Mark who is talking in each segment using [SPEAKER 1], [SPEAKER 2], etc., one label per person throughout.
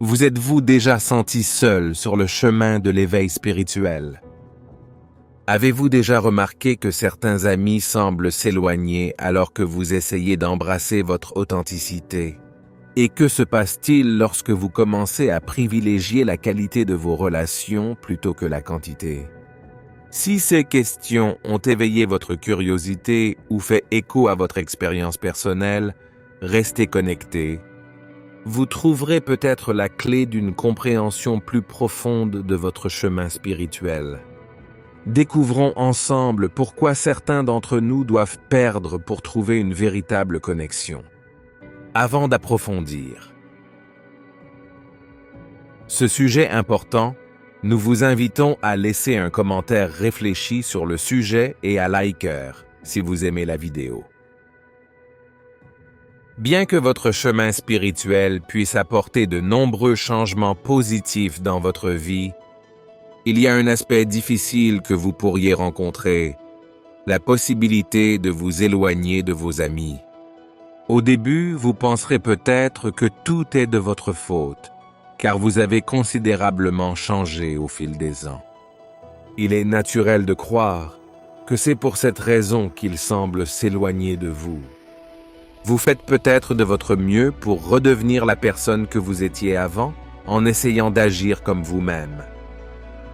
[SPEAKER 1] Vous êtes-vous déjà senti seul sur le chemin de l'éveil spirituel? Avez-vous déjà remarqué que certains amis semblent s'éloigner alors que vous essayez d'embrasser votre authenticité? Et que se passe-t-il lorsque vous commencez à privilégier la qualité de vos relations plutôt que la quantité? Si ces questions ont éveillé votre curiosité ou fait écho à votre expérience personnelle, restez connectés. Vous trouverez peut-être la clé d'une compréhension plus profonde de votre chemin spirituel. Découvrons ensemble pourquoi certains d'entre nous doivent perdre pour trouver une véritable connexion. Avant d'approfondir ce sujet important, nous vous invitons à laisser un commentaire réfléchi sur le sujet et à liker si vous aimez la vidéo. Bien que votre chemin spirituel puisse apporter de nombreux changements positifs dans votre vie, il y a un aspect difficile que vous pourriez rencontrer, la possibilité de vous éloigner de vos amis. Au début, vous penserez peut-être que tout est de votre faute, car vous avez considérablement changé au fil des ans. Il est naturel de croire que c'est pour cette raison qu'ils semblent s'éloigner de vous. Vous faites peut-être de votre mieux pour redevenir la personne que vous étiez avant, en essayant d'agir comme vous-même.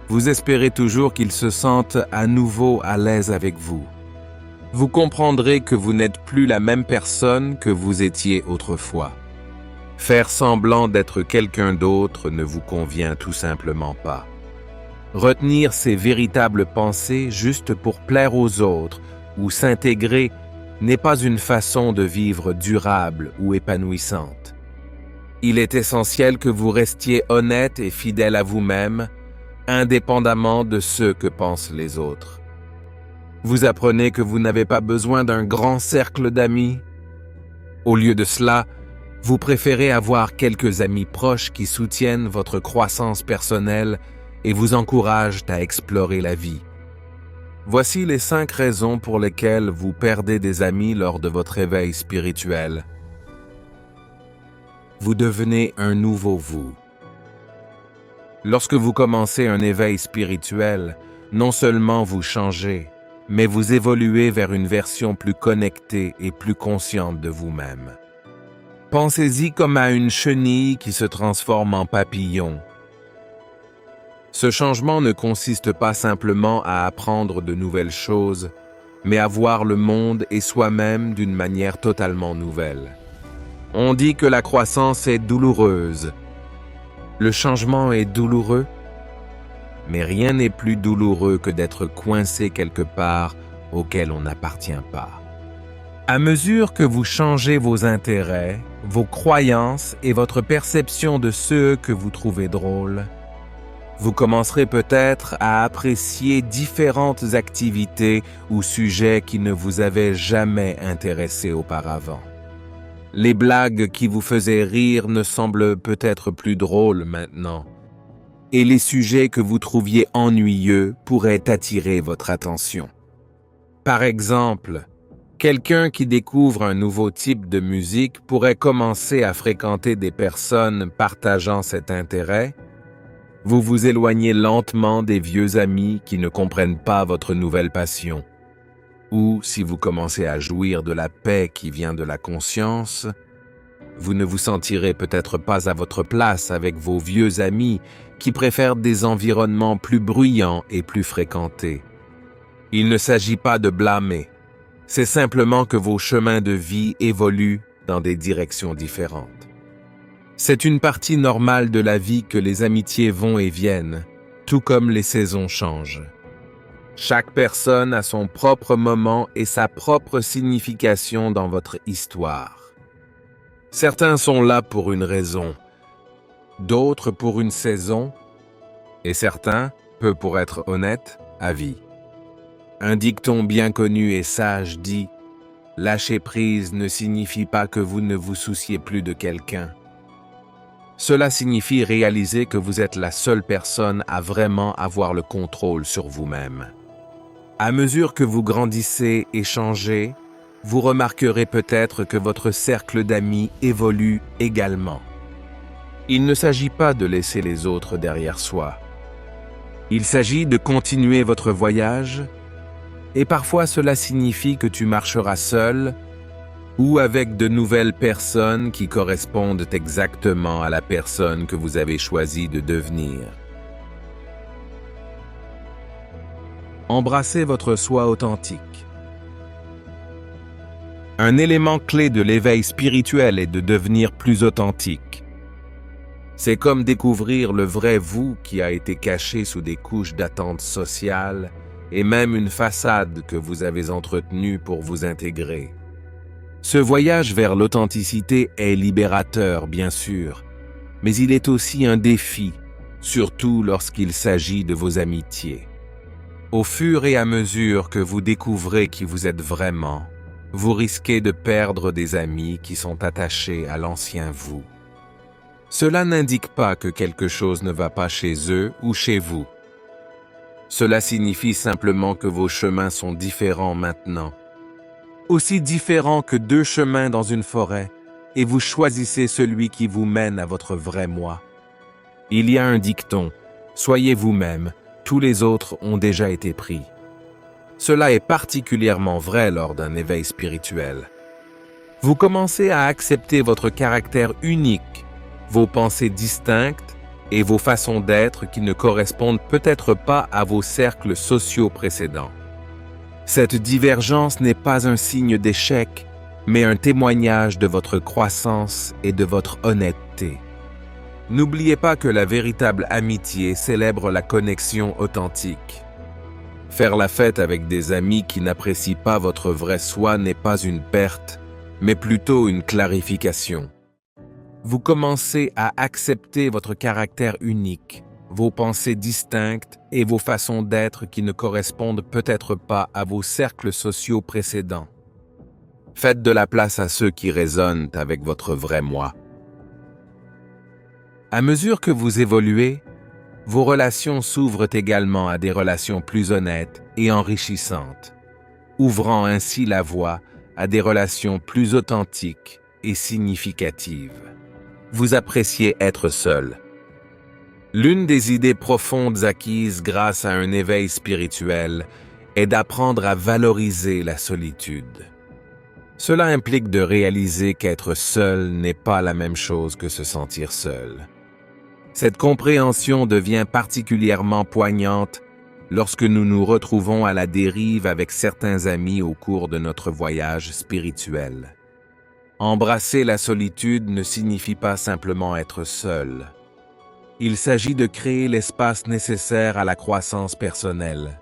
[SPEAKER 1] Vous espérez toujours qu'ils se sentent à nouveau à l'aise avec vous. Vous comprendrez que vous n'êtes plus la même personne que vous étiez autrefois. Faire semblant d'être quelqu'un d'autre ne vous convient tout simplement pas. Retenir ces véritables pensées juste pour plaire aux autres ou s'intégrer n'est pas une façon de vivre durable ou épanouissante. Il est essentiel que vous restiez honnête et fidèle à vous-même, indépendamment de ce que pensent les autres. Vous apprenez que vous n'avez pas besoin d'un grand cercle d'amis. Au lieu de cela, vous préférez avoir quelques amis proches qui soutiennent votre croissance personnelle et vous encouragent à explorer la vie. Voici les 5 raisons pour lesquelles vous perdez des amis lors de votre éveil spirituel. Vous devenez un nouveau vous. Lorsque vous commencez un éveil spirituel, non seulement vous changez, mais vous évoluez vers une version plus connectée et plus consciente de vous-même. Pensez-y comme à une chenille qui se transforme en papillon. Ce changement ne consiste pas simplement à apprendre de nouvelles choses, mais à voir le monde et soi-même d'une manière totalement nouvelle. On dit que la croissance est douloureuse. Le changement est douloureux, mais rien n'est plus douloureux que d'être coincé quelque part auquel on n'appartient pas. À mesure que vous changez vos intérêts, vos croyances et votre perception de ceux que vous trouvez drôles, vous commencerez peut-être à apprécier différentes activités ou sujets qui ne vous avaient jamais intéressé auparavant. Les blagues qui vous faisaient rire ne semblent peut-être plus drôles maintenant, et les sujets que vous trouviez ennuyeux pourraient attirer votre attention. Par exemple, quelqu'un qui découvre un nouveau type de musique pourrait commencer à fréquenter des personnes partageant cet intérêt. Vous vous éloignez lentement des vieux amis qui ne comprennent pas votre nouvelle passion. Ou, si vous commencez à jouir de la paix qui vient de la conscience, vous ne vous sentirez peut-être pas à votre place avec vos vieux amis qui préfèrent des environnements plus bruyants et plus fréquentés. Il ne s'agit pas de blâmer, c'est simplement que vos chemins de vie évoluent dans des directions différentes. C'est une partie normale de la vie que les amitiés vont et viennent, tout comme les saisons changent. Chaque personne a son propre moment et sa propre signification dans votre histoire. Certains sont là pour une raison, d'autres pour une saison, et certains, peu pour être honnête, à vie. Un dicton bien connu et sage dit « Lâcher prise ne signifie pas que vous ne vous souciez plus de quelqu'un. » Cela signifie réaliser que vous êtes la seule personne à vraiment avoir le contrôle sur vous-même. À mesure que vous grandissez et changez, vous remarquerez peut-être que votre cercle d'amis évolue également. Il ne s'agit pas de laisser les autres derrière soi. Il s'agit de continuer votre voyage, et parfois cela signifie que tu marcheras seul ou avec de nouvelles personnes qui correspondent exactement à la personne que vous avez choisi de devenir. Embrassez votre soi authentique. Un élément clé de l'éveil spirituel est de devenir plus authentique. C'est comme découvrir le vrai vous qui a été caché sous des couches d'attente sociale et même une façade que vous avez entretenue pour vous intégrer. Ce voyage vers l'authenticité est libérateur, bien sûr, mais il est aussi un défi, surtout lorsqu'il s'agit de vos amitiés. Au fur et à mesure que vous découvrez qui vous êtes vraiment, vous risquez de perdre des amis qui sont attachés à l'ancien vous. Cela n'indique pas que quelque chose ne va pas chez eux ou chez vous. Cela signifie simplement que vos chemins sont différents maintenant. Aussi différents que deux chemins dans une forêt, et vous choisissez celui qui vous mène à votre vrai moi. Il y a un dicton, « Soyez vous-même, tous les autres ont déjà été pris ». Cela est particulièrement vrai lors d'un éveil spirituel. Vous commencez à accepter votre caractère unique, vos pensées distinctes et vos façons d'être qui ne correspondent peut-être pas à vos cercles sociaux précédents. Cette divergence n'est pas un signe d'échec, mais un témoignage de votre croissance et de votre honnêteté. N'oubliez pas que la véritable amitié célèbre la connexion authentique. Faire la fête avec des amis qui n'apprécient pas votre vrai soi n'est pas une perte, mais plutôt une clarification. Vous commencez à accepter votre caractère unique, vos pensées distinctes et vos façons d'être qui ne correspondent peut-être pas à vos cercles sociaux précédents. Faites de la place à ceux qui résonnent avec votre vrai moi. À mesure que vous évoluez, vos relations s'ouvrent également à des relations plus honnêtes et enrichissantes, ouvrant ainsi la voie à des relations plus authentiques et significatives. Vous appréciez être seul. L'une des idées profondes acquises grâce à un éveil spirituel est d'apprendre à valoriser la solitude. Cela implique de réaliser qu'être seul n'est pas la même chose que se sentir seul. Cette compréhension devient particulièrement poignante lorsque nous nous retrouvons à la dérive avec certains amis au cours de notre voyage spirituel. Embrasser la solitude ne signifie pas simplement être seul. Il s'agit de créer l'espace nécessaire à la croissance personnelle.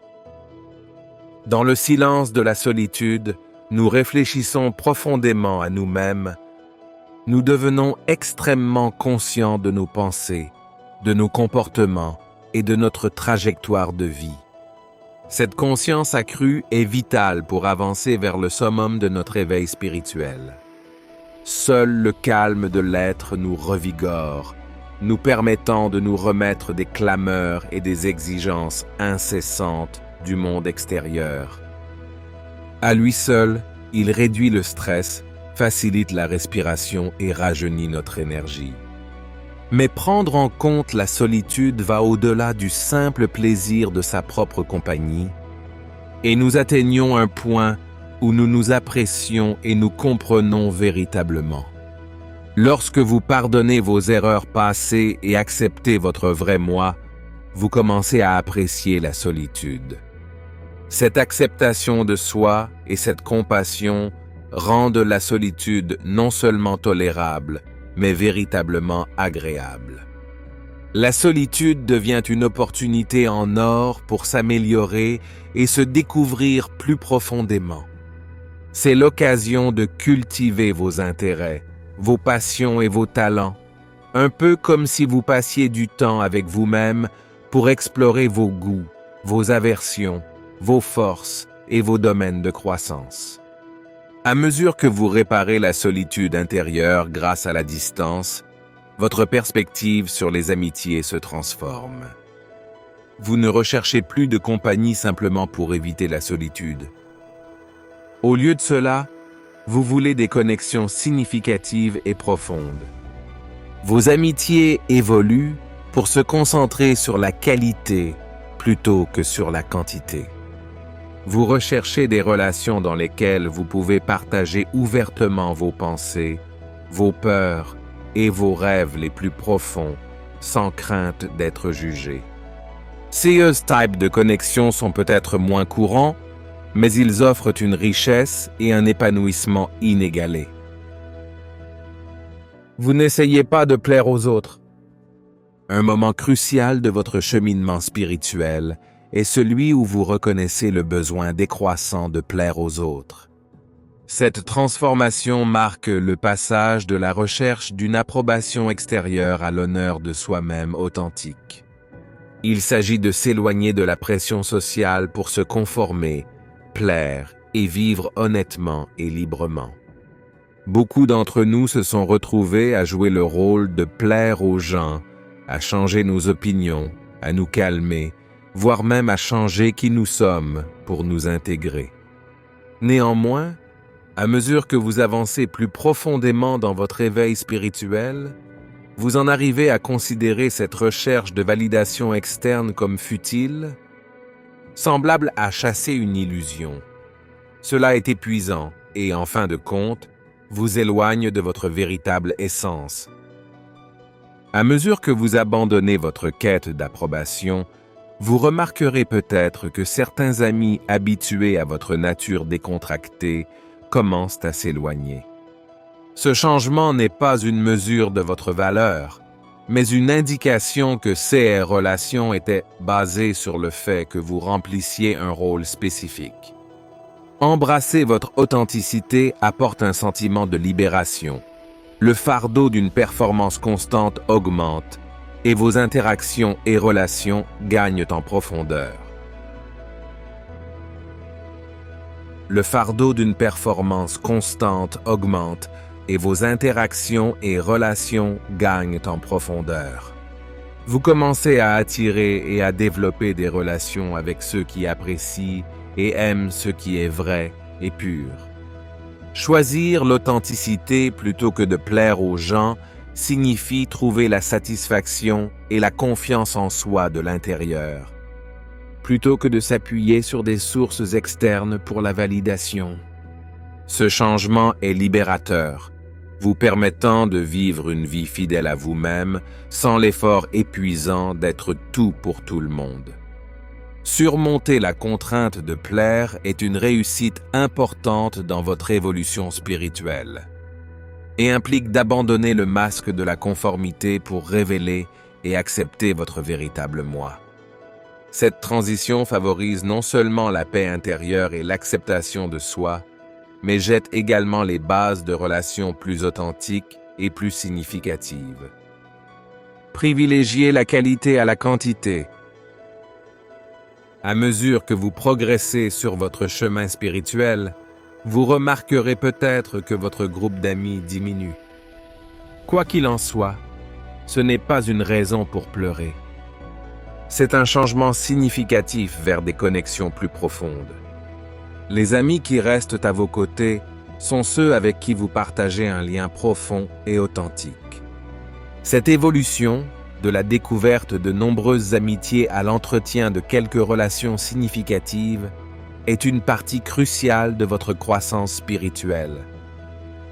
[SPEAKER 1] Dans le silence de la solitude, nous réfléchissons profondément à nous-mêmes. Nous devenons extrêmement conscients de nos pensées, de nos comportements et de notre trajectoire de vie. Cette conscience accrue est vitale pour avancer vers le summum de notre éveil spirituel. Seul le calme de l'être nous revigore, nous permettant de nous remettre des clameurs et des exigences incessantes du monde extérieur. À lui seul, il réduit le stress, facilite la respiration et rajeunit notre énergie. Mais prendre en compte la solitude va au-delà du simple plaisir de sa propre compagnie, et nous atteignons un point où nous nous apprécions et nous comprenons véritablement. Lorsque vous pardonnez vos erreurs passées et acceptez votre vrai moi, vous commencez à apprécier la solitude. Cette acceptation de soi et cette compassion rendent la solitude non seulement tolérable, mais véritablement agréable. La solitude devient une opportunité en or pour s'améliorer et se découvrir plus profondément. C'est l'occasion de cultiver vos intérêts, vos passions et vos talents, un peu comme si vous passiez du temps avec vous-même pour explorer vos goûts, vos aversions, vos forces et vos domaines de croissance. À mesure que vous réparez la solitude intérieure grâce à la distance, votre perspective sur les amitiés se transforme. Vous ne recherchez plus de compagnie simplement pour éviter la solitude. Au lieu de cela, vous voulez des connexions significatives et profondes. Vos amitiés évoluent pour se concentrer sur la qualité plutôt que sur la quantité. Vous recherchez des relations dans lesquelles vous pouvez partager ouvertement vos pensées, vos peurs et vos rêves les plus profonds, sans crainte d'être jugé. Ces types de connexions sont peut-être moins courants, mais ils offrent une richesse et un épanouissement inégalés. Vous n'essayez pas de plaire aux autres. Un moment crucial de votre cheminement spirituel est celui où vous reconnaissez le besoin décroissant de plaire aux autres. Cette transformation marque le passage de la recherche d'une approbation extérieure à l'honneur de soi-même authentique. Il s'agit de s'éloigner de la pression sociale pour se conformer, plaire et vivre honnêtement et librement. Beaucoup d'entre nous se sont retrouvés à jouer le rôle de plaire aux gens, à changer nos opinions, à nous calmer, voire même à changer qui nous sommes pour nous intégrer. Néanmoins, à mesure que vous avancez plus profondément dans votre éveil spirituel, vous en arrivez à considérer cette recherche de validation externe comme futile, semblable à chasser une illusion. Cela est épuisant et, en fin de compte, vous éloigne de votre véritable essence. À mesure que vous abandonnez votre quête d'approbation, vous remarquerez peut-être que certains amis habitués à votre nature décontractée commencent à s'éloigner. Ce changement n'est pas une mesure de votre valeur, mais une indication que ces relations étaient basées sur le fait que vous remplissiez un rôle spécifique. Embrasser votre authenticité apporte un sentiment de libération. Le fardeau d'une performance constante augmente et vos interactions et relations gagnent en profondeur. Le fardeau d'une performance constante augmente et vos interactions et relations gagnent en profondeur. Vous commencez à attirer et à développer des relations avec ceux qui apprécient et aiment ce qui est vrai et pur. Choisir l'authenticité plutôt que de plaire aux gens signifie trouver la satisfaction et la confiance en soi de l'intérieur, plutôt que de s'appuyer sur des sources externes pour la validation. Ce changement est libérateur, vous permettant de vivre une vie fidèle à vous-même sans l'effort épuisant d'être tout pour tout le monde. Surmonter la contrainte de plaire est une réussite importante dans votre évolution spirituelle et implique d'abandonner le masque de la conformité pour révéler et accepter votre véritable moi. Cette transition favorise non seulement la paix intérieure et l'acceptation de soi, mais jette également les bases de relations plus authentiques et plus significatives. Privilégiez la qualité à la quantité. À mesure que vous progressez sur votre chemin spirituel, vous remarquerez peut-être que votre groupe d'amis diminue. Quoi qu'il en soit, ce n'est pas une raison pour pleurer. C'est un changement significatif vers des connexions plus profondes. Les amis qui restent à vos côtés sont ceux avec qui vous partagez un lien profond et authentique. Cette évolution, de la découverte de nombreuses amitiés à l'entretien de quelques relations significatives, est une partie cruciale de votre croissance spirituelle.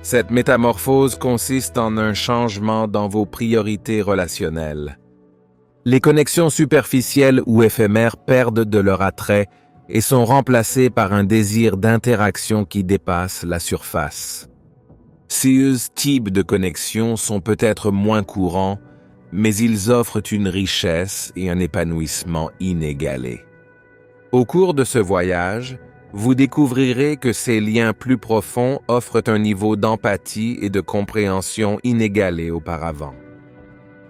[SPEAKER 1] Cette métamorphose consiste en un changement dans vos priorités relationnelles. Les connexions superficielles ou éphémères perdent de leur attrait et sont remplacées par un désir d'interaction qui dépasse la surface. Ces types de connexions sont peut-être moins courants, mais ils offrent une richesse et un épanouissement inégalés. Au cours de ce voyage, vous découvrirez que ces liens plus profonds offrent un niveau d'empathie et de compréhension inégalé auparavant.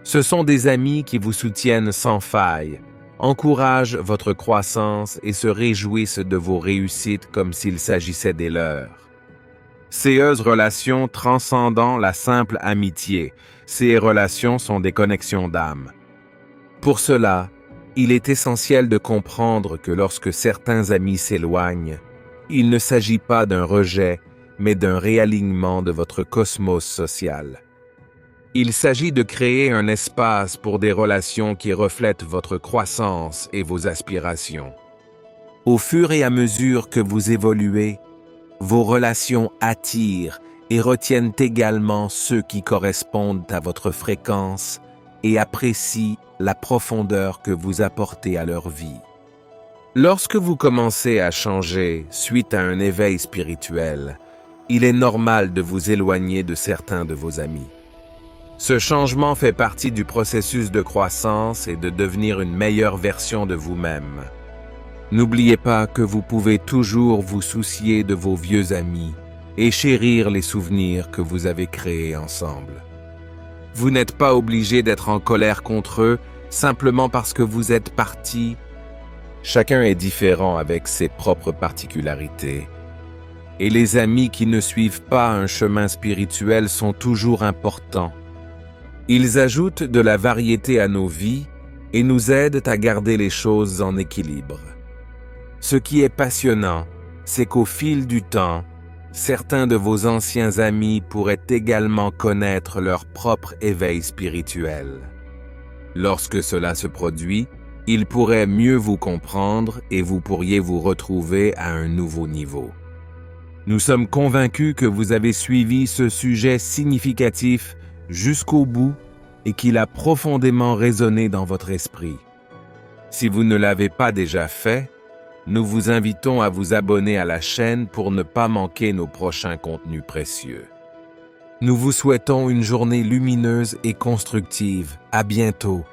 [SPEAKER 1] Ce sont des amis qui vous soutiennent sans faille, encouragent votre croissance et se réjouissent de vos réussites comme s'il s'agissait des leurs. Ces relations transcendant la simple amitié, ces relations sont des connexions d'âme. Pour cela, il est essentiel de comprendre que lorsque certains amis s'éloignent, il ne s'agit pas d'un rejet, mais d'un réalignement de votre cosmos social. Il s'agit de créer un espace pour des relations qui reflètent votre croissance et vos aspirations. Au fur et à mesure que vous évoluez, vos relations attirent et retiennent également ceux qui correspondent à votre fréquence et apprécient la profondeur que vous apportez à leur vie. Lorsque vous commencez à changer suite à un éveil spirituel, il est normal de vous éloigner de certains de vos amis. Ce changement fait partie du processus de croissance et de devenir une meilleure version de vous-même. N'oubliez pas que vous pouvez toujours vous soucier de vos vieux amis et chérir les souvenirs que vous avez créés ensemble. Vous n'êtes pas obligé d'être en colère contre eux simplement parce que vous êtes partis. Chacun est différent avec ses propres particularités. Et les amis qui ne suivent pas un chemin spirituel sont toujours importants. Ils ajoutent de la variété à nos vies et nous aident à garder les choses en équilibre. Ce qui est passionnant, c'est qu'au fil du temps, certains de vos anciens amis pourraient également connaître leur propre éveil spirituel. Lorsque cela se produit, ils pourraient mieux vous comprendre et vous pourriez vous retrouver à un nouveau niveau. Nous sommes convaincus que vous avez suivi ce sujet significatif jusqu'au bout et qu'il a profondément résonné dans votre esprit. Si vous ne l'avez pas déjà fait, nous vous invitons à vous abonner à la chaîne pour ne pas manquer nos prochains contenus précieux. Nous vous souhaitons une journée lumineuse et constructive. À bientôt.